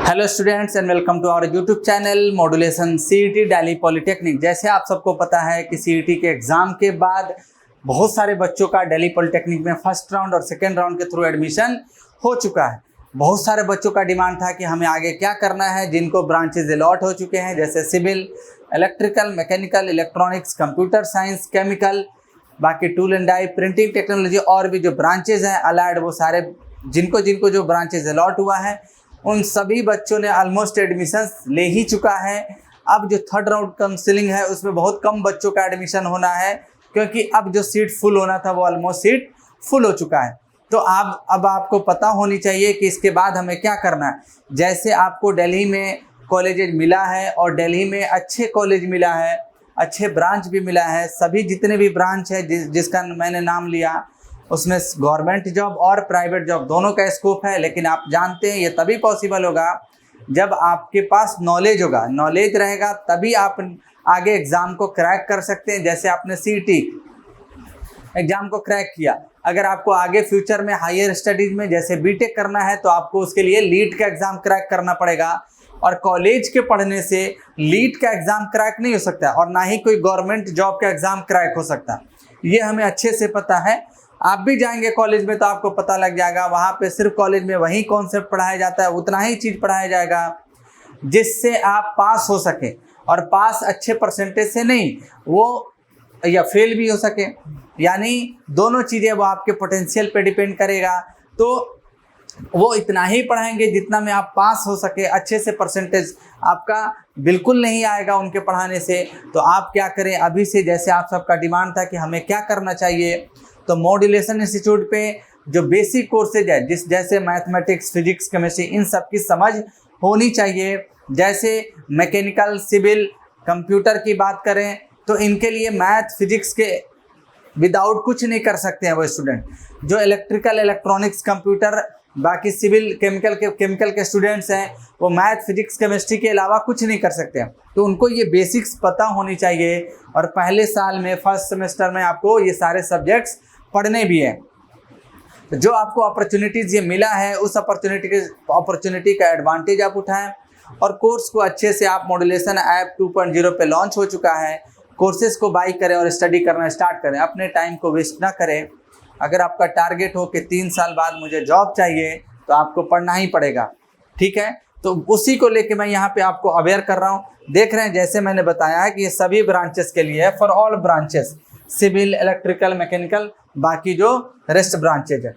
Hello students and welcome to our YouTube channel modulation CET Delhi polytechnic. जैसे आप सबको पता है कि सीईटी के एग्ज़ाम के बाद बहुत सारे बच्चों का दिल्ली पॉलिटेक्निक में फर्स्ट राउंड और सेकेंड राउंड के थ्रू एडमिशन हो चुका है। बहुत सारे बच्चों का डिमांड था कि हमें आगे क्या करना है, जिनको ब्रांचेज अलॉट हो चुके हैं जैसे civil, electrical, mechanical, electronics, computer science, chemical, बाकी tool and die, printing technology और भी जो ब्रांचेज हैं अलाइड, वो सारे जिनको जिनको जो ब्रांचेज अलॉट हुआ है उन सभी बच्चों ने ऑलमोस्ट एडमिशन ले ही चुका है। अब जो थर्ड राउंड काउंसलिंग है उसमें बहुत कम बच्चों का एडमिशन होना है, क्योंकि अब जो सीट फुल होना था वो ऑलमोस्ट सीट फुल हो चुका है। तो अब आपको पता होनी चाहिए कि इसके बाद हमें क्या करना है। जैसे आपको दिल्ली में कॉलेजेज मिला है और दिल्ली में अच्छे कॉलेज मिला है, अच्छे ब्रांच भी मिला है, सभी जितने भी ब्रांच है जिसका मैंने नाम लिया उसमें गवर्नमेंट जॉब और प्राइवेट जॉब दोनों का स्कोप है। लेकिन आप जानते हैं ये तभी पॉसिबल होगा जब आपके पास नॉलेज होगा, नॉलेज रहेगा तभी आप आगे एग्ज़ाम को क्रैक कर सकते हैं। जैसे आपने सीईटी एग्ज़ाम को क्रैक किया, अगर आपको आगे फ्यूचर में हायर स्टडीज़ में जैसे बीटेक करना है तो आपको उसके लिए लीट का एग्ज़ाम क्रैक करना पड़ेगा। और कॉलेज के पढ़ने से लीट का एग्ज़ाम क्रैक नहीं हो सकता और ना ही कोई गवर्नमेंट जॉब का एग्ज़ाम क्रैक हो सकता। ये हमें अच्छे से पता है। आप भी जाएंगे कॉलेज में तो आपको पता लग जाएगा, वहाँ पे सिर्फ कॉलेज में वही कॉन्सेप्ट पढ़ाया जाता है, उतना ही चीज़ पढ़ाया जाएगा जिससे आप पास हो सके, और पास अच्छे परसेंटेज से नहीं, वो या फेल भी हो सके, यानी दोनों चीज़ें वो आपके पोटेंशियल पे डिपेंड करेगा। तो वो इतना ही पढ़ाएंगे जितना में आप पास हो सके, अच्छे से परसेंटेज आपका बिल्कुल नहीं आएगा उनके पढ़ाने से। तो आप क्या करें अभी से, जैसे आप सबका डिमांड था कि हमें क्या करना चाहिए, तो मॉड्यूलेशन इंस्टीट्यूट पे जो बेसिक कोर्सेज है जैसे मैथमेटिक्स, फिजिक्स, केमिस्ट्री, इन सब की समझ होनी चाहिए। जैसे मैकेनिकल, सिविल, कंप्यूटर की बात करें तो इनके लिए मैथ, फिजिक्स के विदाउट कुछ नहीं कर सकते हैं वो स्टूडेंट। जो इलेक्ट्रिकल, इलेक्ट्रॉनिक्स, कंप्यूटर, बाकी सिविल, केमिकल के स्टूडेंट्स हैं वो मैथ, फिजिक्स, केमिस्ट्री के अलावा कुछ नहीं कर सकते हैं। तो उनको ये बेसिक्स पता होनी चाहिए और पहले साल में फर्स्ट सेमेस्टर में आपको ये सारे सब्जेक्ट्स पढ़ने भी हैं। तो जो आपको अपॉर्चुनिटीज़ ये मिला है उस अपॉर्चुनिटी का एडवांटेज आप उठाएं और कोर्स को अच्छे से आप मॉड्यूलेशन ऐप 2.0 पे लॉन्च हो चुका है, कोर्सेज़ को बाई करें और स्टडी करना स्टार्ट करें। अपने टाइम को वेस्ट ना करें। अगर आपका टारगेट हो कि 3 साल बाद मुझे जॉब चाहिए तो आपको पढ़ना ही पड़ेगा, ठीक है। तो उसी को लेके मैं यहाँ पे आपको अवेयर कर रहा हूँ। देख रहे हैं जैसे मैंने बताया है कि ये सभी ब्रांचेस के लिए है, for all branches, civil, electrical, mechanical, बाकी जो रेस्ट ब्रांचेज है।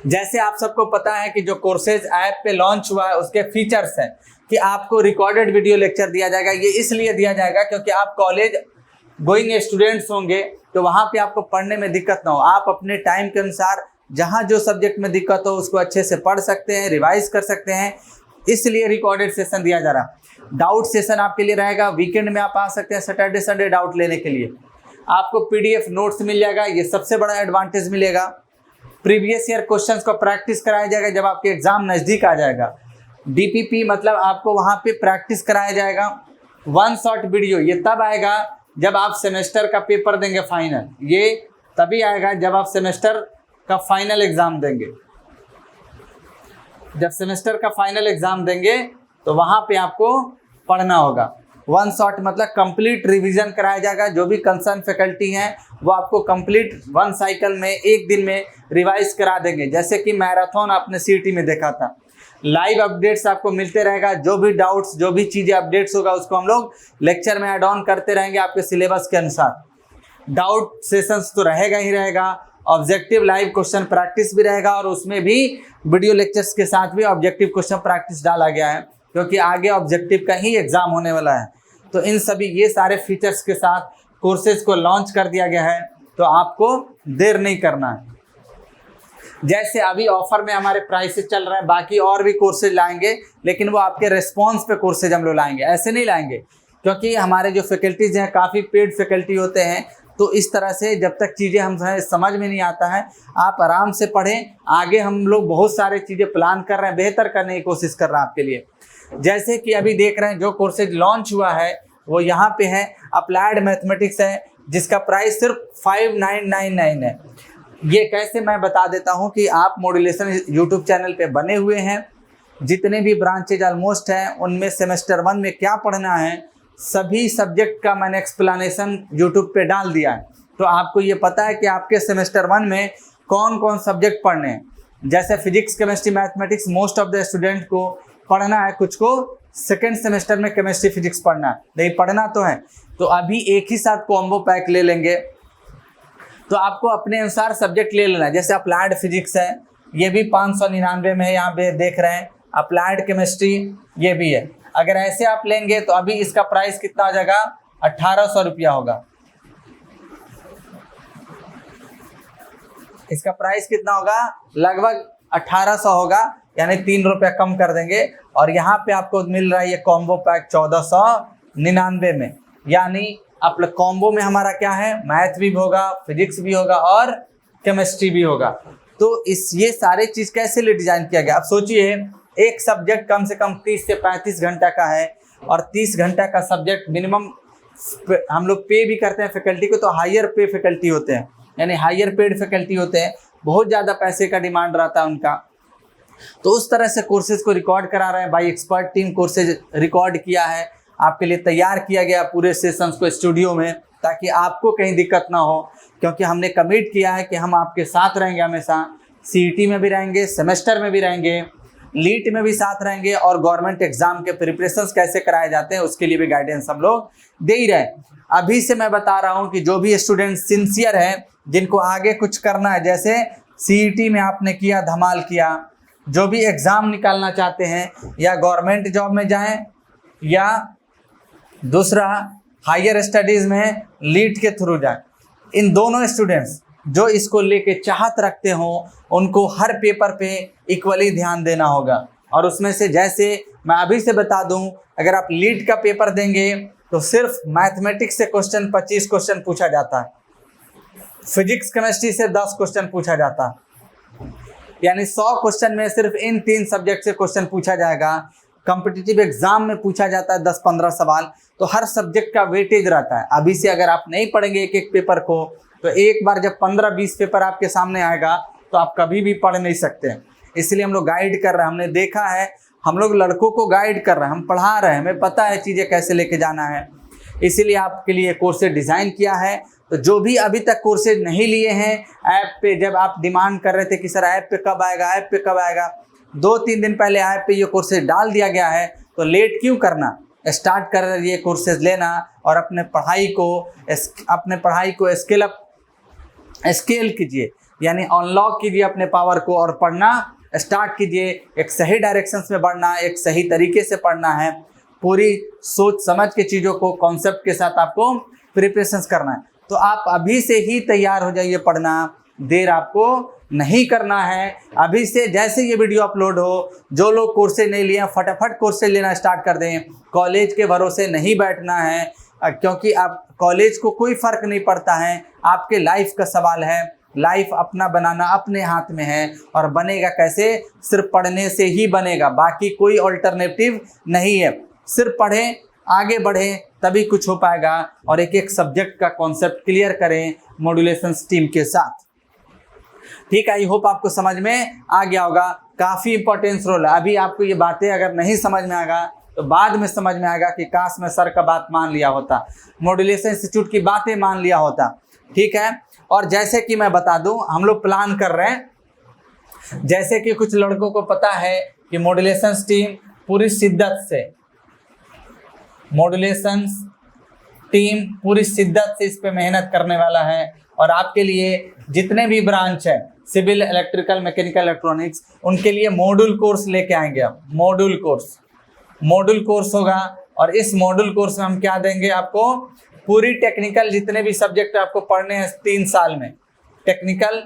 जैसे आप सबको पता है कि जो कोर्सेज ऐप पे लॉन्च हुआ है उसके फीचर्स हैं कि आपको रिकॉर्डेड वीडियो लेक्चर दिया जाएगा। ये इसलिए दिया जाएगा क्योंकि आप कॉलेज गोइंग स्टूडेंट्स होंगे तो वहाँ पे आपको पढ़ने में दिक्कत ना हो। आप अपने टाइम के अनुसार जहाँ जो सब्जेक्ट में दिक्कत हो उसको अच्छे से पढ़ सकते हैं, रिवाइज कर सकते हैं, इसलिए रिकॉर्डेड सेशन दिया जा रहा। डाउट सेशन आपके लिए रहेगा, वीकेंड में आप आ सकते हैं सैटरडे संडे डाउट लेने के लिए। आपको पीडीएफ नोट्स मिल जाएगा, ये सबसे बड़ा एडवांटेज मिलेगा। प्रीवियस ईयर क्वेश्चंस को प्रैक्टिस कराया जाएगा जब आपके एग्जाम नज़दीक आ जाएगा। डीपीपी मतलब आपको वहाँ पे प्रैक्टिस कराया जाएगा। 1 शॉट वीडियो ये तब आएगा जब आप सेमेस्टर का पेपर देंगे फाइनल, ये तभी आएगा जब आप सेमेस्टर का फाइनल एग्ज़ाम देंगे। जब सेमेस्टर का फाइनल एग्ज़ाम देंगे तो वहाँ पे आपको पढ़ना होगा। 1 शॉट मतलब कंप्लीट रिवीजन कराया जाएगा। जो भी कंसर्न फैकल्टी हैं वो आपको कंप्लीट 1 साइकिल में, एक दिन में रिवाइज करा देंगे। जैसे कि मैराथन आपने सीईटी में देखा था, लाइव अपडेट्स आपको मिलते रहेगा। जो भी डाउट्स, जो भी चीज़ें अपडेट्स होगा उसको हम लोग लेक्चर में ऐड ऑन करते रहेंगे आपके सिलेबस के अनुसार। डाउट सेशंस तो रहेगा ही रहेगा, ऑब्जेक्टिव लाइव क्वेश्चन प्रैक्टिस भी रहेगा और उसमें भी वीडियो लेक्चर्स के साथ भी ऑब्जेक्टिव क्वेश्चन प्रैक्टिस डाला गया है, क्योंकि आगे ऑब्जेक्टिव का ही एग्ज़ाम होने वाला है। तो इन सभी ये सारे फीचर्स के साथ कोर्सेज को लॉन्च कर दिया गया है, तो आपको देर नहीं करना है। जैसे अभी ऑफर में हमारे प्राइसेस चल रहे हैं, बाकी और भी कोर्सेज लाएंगे, लेकिन वो आपके रिस्पॉन्स पे कोर्सेज हम लोग लाएंगे, ऐसे नहीं लाएंगे, क्योंकि हमारे जो फैकल्टीज हैं काफ़ी पेड फैकल्टी होते हैं। तो इस तरह से जब तक चीज़ें हम समझ में नहीं आता है, आप आराम से पढ़ें। आगे हम लोग बहुत सारे चीज़ें प्लान कर रहे हैं, बेहतर करने की कोशिश कर रहे हैं आपके लिए। जैसे कि अभी देख रहे हैं जो कोर्सेज लॉन्च हुआ है वो यहाँ पे है, अप्लाइड मैथमेटिक्स है, जिसका प्राइस सिर्फ 5999 है। ये कैसे मैं बता देता हूँ कि आप मॉड्यूलेशन यूट्यूब चैनल पे बने हुए हैं, जितने भी ब्रांचेज ऑलमोस्ट हैं उनमें सेमेस्टर 1 में क्या पढ़ना है, सभी सब्जेक्ट का मैंने एक्सप्लेनेशन यूट्यूब पे डाल दिया है। तो आपको ये पता है कि आपके सेमेस्टर 1 में कौन कौन सब्जेक्ट पढ़ने हैं। जैसे physics, chemistry, mathematics most of the student को पढ़ना है, कुछ को सेकेंड सेमेस्टर में केमिस्ट्री फिजिक्स पढ़ना है, नहीं पढ़ना तो है। तो अभी एक ही साथ कॉम्बो पैक ले लेंगे, तो आपको अपने अनुसार सब्जेक्ट ले लेना है। जैसे अप्लाइड फिजिक्स है, ये भी 599 में है, यहाँ पे देख रहे हैं। अप्लाइड केमिस्ट्री ये भी है। अगर ऐसे आप लेंगे तो अभी इसका प्राइस कितना हो जाएगा, 1800 रुपया होगा। इसका प्राइस कितना होगा, लगभग 1800 होगा, यानी 3 रुपया कम कर देंगे। और यहाँ पे आपको मिल रहा है ये कॉम्बो पैक 1499 में। यानी आप कॉम्बो में हमारा क्या है, मैथ भी होगा, फिजिक्स भी होगा और केमिस्ट्री भी होगा। तो ये सारे चीज़ कैसे लिए डिजाइन किया गया। आप सोचिए, एक सब्जेक्ट कम से कम 30 से 35 घंटा का है, और 30 घंटा का सब्जेक्ट मिनिमम हम लोग पे भी करते हैं फैकल्टी को, तो हायर पे फैकल्टी होते हैं, यानी हायर पेड फैकल्टी होते हैं, बहुत ज़्यादा पैसे का डिमांड रहता है उनका। तो उस तरह से कोर्सेज को रिकॉर्ड करा रहे हैं by expert team. Courses record किया है, आपके लिए तैयार किया गया पूरे सेशंस को स्टूडियो में, ताकि आपको कहीं दिक्कत ना हो। क्योंकि हमने कमिट किया है कि हम आपके साथ रहेंगे हमेशा, सीईटी में भी रहेंगे, सेमेस्टर में भी रहेंगे, लीट में भी साथ रहेंगे, और गवर्नमेंट एग्जाम के प्रिपरेशंस कैसे कराए जाते हैं उसके लिए भी गाइडेंस हम लोग दे ही रहे हैं। अभी से मैं बता रहा हूँ कि जो भी स्टूडेंट सिंसियर हैं, जिनको आगे कुछ करना है, जैसे सीईटी में आपने किया, धमाल किया, जो भी एग्ज़ाम निकालना चाहते हैं, या गवर्नमेंट जॉब में जाएं, या दूसरा हायर स्टडीज़ में लीट के थ्रू जाएं, इन दोनों स्टूडेंट्स जो इसको लेके चाहत रखते हो, उनको हर पेपर पे इक्वली ध्यान देना होगा। और उसमें से जैसे मैं अभी से बता दूं, अगर आप लीट का पेपर देंगे तो सिर्फ मैथमेटिक्स से क्वेश्चन 25 क्वेश्चन पूछा जाता है, फिजिक्स केमिस्ट्री से 10 क्वेश्चन पूछा जाता है, यानी 100 क्वेश्चन में सिर्फ इन 3 सब्जेक्ट से क्वेश्चन पूछा जाएगा। कॉम्पिटिटिव एग्जाम में पूछा जाता है 10-15 सवाल, तो हर सब्जेक्ट का वेटेज रहता है। अभी से अगर आप नहीं पढ़ेंगे एक एक पेपर को, तो एक बार जब 15-20 पेपर आपके सामने आएगा तो आप कभी भी पढ़ नहीं सकते। इसलिए हम लोग गाइड कर रहे हैं, हमने देखा है, हम लोग लड़कों को गाइड कर रहे हैं, हम पढ़ा रहे हैं, हमें पता है चीज़ें कैसे लेके जाना है। इसीलिए आपके लिए कोर्सेज डिज़ाइन किया है। तो जो भी अभी तक कोर्सेज नहीं लिए हैं, ऐप पे जब आप डिमांड कर रहे थे कि सर ऐप पे कब आएगा, ऐप पे कब आएगा, 2-3 दिन पहले ऐप पे ये कोर्सेज डाल दिया गया है, तो लेट क्यों करना, स्टार्ट कर ये कोर्सेज लेना और अपने पढ़ाई को स्केल कीजिए, यानी अनलॉक कीजिए अपने पावर को और पढ़ना स्टार्ट कीजिए। एक सही डायरेक्शंस में बढ़ना, एक सही तरीके से पढ़ना है, पूरी सोच समझ के चीज़ों को कॉन्सेप्ट के साथ आपको प्रिपरेशंस करना है। तो आप अभी से ही तैयार हो जाइए पढ़ना, देर आपको नहीं करना है। अभी से जैसे ये वीडियो अपलोड हो, जो लोग कोर्सेज नहीं लिए फटाफट कोर्सेज लेना स्टार्ट कर दें। कॉलेज के भरोसे नहीं बैठना है, क्योंकि आप कॉलेज को कोई फ़र्क नहीं पड़ता है, आपके लाइफ का सवाल है। लाइफ अपना बनाना अपने हाथ में है, और बनेगा कैसे, सिर्फ पढ़ने से ही बनेगा, बाकी कोई ऑल्टरनेटिव नहीं है। सिर्फ पढ़ें, आगे बढ़ें, तभी कुछ हो पाएगा। और एक एक सब्जेक्ट का कॉन्सेप्ट क्लियर करें मॉड्यूलेशन टीम के साथ। ठीक है, आई होप आपको समझ में आ गया होगा। काफ़ी इंपॉर्टेंस रोल है। अभी आपको ये बातें अगर नहीं समझ में आएगा तो बाद में समझ में आएगा कि काश मैं सर का बात मान लिया होता, मॉड्यूलेशन इंस्टीट्यूट की बातें मान लिया होता। ठीक है, और जैसे कि मैं बता दूं, हम लोग प्लान कर रहे हैं, जैसे कि कुछ लड़कों को पता है कि मॉड्यूलेशन टीम पूरी शिद्दत से इस पे मेहनत करने वाला है। और आपके लिए जितने भी ब्रांच है, सिविल, इलेक्ट्रिकल, मैकेनिकल, इलेक्ट्रॉनिक्स, उनके लिए मॉड्यूल कोर्स लेके आएंगे। आप मॉड्यूल कोर्स होगा, और इस मॉड्यूल कोर्स में हम क्या देंगे आपको, पूरी टेक्निकल जितने भी सब्जेक्ट आपको पढ़ने हैं 3 साल में, टेक्निकल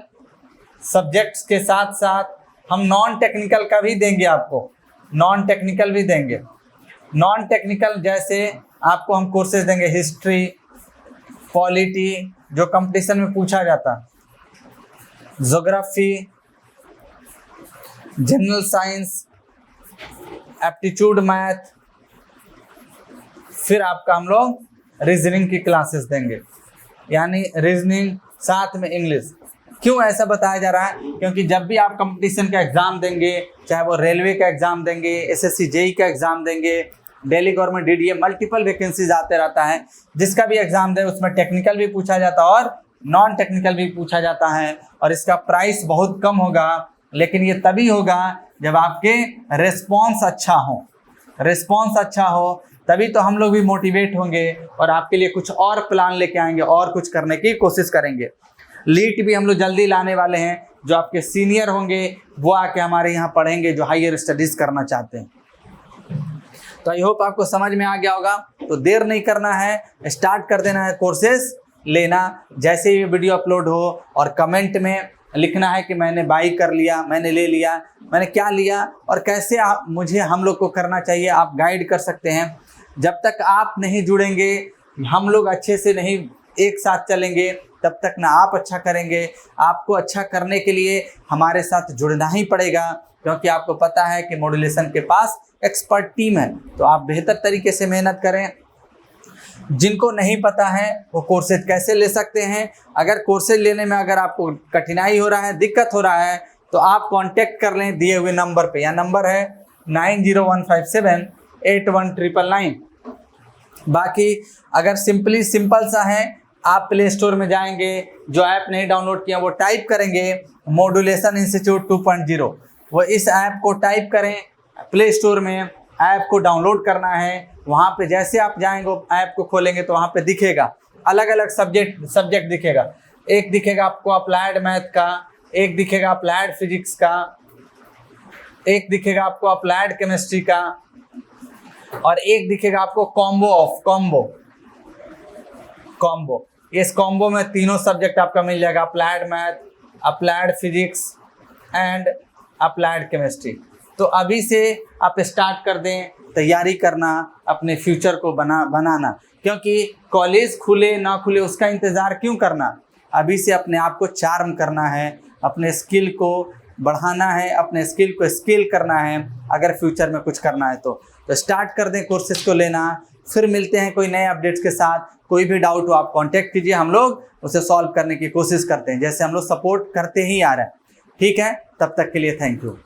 सब्जेक्ट्स के साथ साथ हम नॉन टेक्निकल का भी देंगे आपको, नॉन टेक्निकल जैसे आपको हम कोर्सेज देंगे हिस्ट्री, पॉलिटी जो कंपटीशन में पूछा जाता, geography, general science, aptitude math, फिर आपका हम लोग रीजनिंग की क्लासेस देंगे, यानी रीजनिंग साथ में इंग्लिश। क्यों ऐसा बताया जा रहा है? क्योंकि जब भी आप कंपटीशन का एग्जाम देंगे, चाहे वो रेलवे का एग्जाम देंगे, एसएससी जेई का एग्जाम देंगे, Delhi government DDA, multiple vacancies आते रहता है, जिसका भी एग्जाम दे उसमें टेक्निकल भी पूछा जाता है और नॉन टेक्निकल भी पूछा जाता है, और इसका प्राइस बहुत कम होगा, लेकिन ये तभी होगा जब आपके रिस्पॉन्स अच्छा हो। रिस्पॉन्स अच्छा हो तभी तो हम लोग भी मोटिवेट होंगे और आपके लिए कुछ और प्लान लेके आएंगे और कुछ करने की कोशिश करेंगे। लीट भी हम लोग जल्दी लाने वाले हैं, जो आपके सीनियर होंगे वो आके हमारे यहाँ पढ़ेंगे, जो हायर स्टडीज़ करना चाहते हैं। तो आई होप आपको समझ में आ गया होगा। तो देर नहीं करना है, स्टार्ट कर देना है कोर्सेज लेना। जैसे ही वीडियो अपलोड हो और कमेंट में लिखना है कि मैंने बाई कर लिया, मैंने ले लिया, मैंने क्या लिया और कैसे मुझे हम लोग को करना चाहिए, आप गाइड कर सकते हैं। जब तक आप नहीं जुड़ेंगे, हम लोग अच्छे से नहीं एक साथ चलेंगे, तब तक ना आप अच्छा करेंगे। आपको अच्छा करने के लिए हमारे साथ जुड़ना ही पड़ेगा, क्योंकि आपको पता है कि मॉड्यूलेशन के पास एक्सपर्ट टीम है। तो आप बेहतर तरीके से मेहनत करें। जिनको नहीं पता है वो कोर्सेज कैसे ले सकते हैं, अगर कोर्सेज लेने में अगर आपको कठिनाई हो रहा है, दिक्कत हो रहा है, तो आप कांटेक्ट कर लें दिए हुए नंबर पे। यह नंबर है 9015781999। बाकी अगर सिंपल सा है, आप प्ले स्टोर में जाएंगे, जो ऐप नहीं डाउनलोड किया वो टाइप करेंगे मॉड्यूलेशन इंस्टीट्यूट 2.0, वो इस ऐप को टाइप करें, प्ले स्टोर में ऐप को डाउनलोड करना है। वहाँ पे जैसे आप जाएंगे ऐप को खोलेंगे तो वहाँ पे दिखेगा अलग अलग सब्जेक्ट दिखेगा। एक दिखेगा आपको अप्लाइड मैथ का, एक दिखेगा अप्लाइड फिजिक्स का, एक दिखेगा आपको अप्लाइड केमिस्ट्री का, और एक दिखेगा आपको कॉम्बो। इस कॉम्बो में तीनों सब्जेक्ट आपका मिल जाएगा, applied math, applied physics and applied chemistry. तो अभी से आप स्टार्ट कर दें तैयारी करना, अपने फ्यूचर को बनाना, क्योंकि कॉलेज खुले ना खुले उसका इंतज़ार क्यों करना। अभी से अपने आप को चार्म करना है, अपने स्किल को बढ़ाना है, अपने स्किल को स्किल करना है, अगर फ्यूचर में कुछ करना है तो स्टार्ट कर दें कोर्सेज को लेना। फिर मिलते हैं कोई नए अपडेट्स के साथ। कोई भी डाउट हो आप कांटेक्ट कीजिए, हम लोग उसे सॉल्व करने की कोशिश करते हैं, जैसे हम लोग सपोर्ट करते ही आ रहे हैं। ठीक है, तब तक के लिए थैंक यू।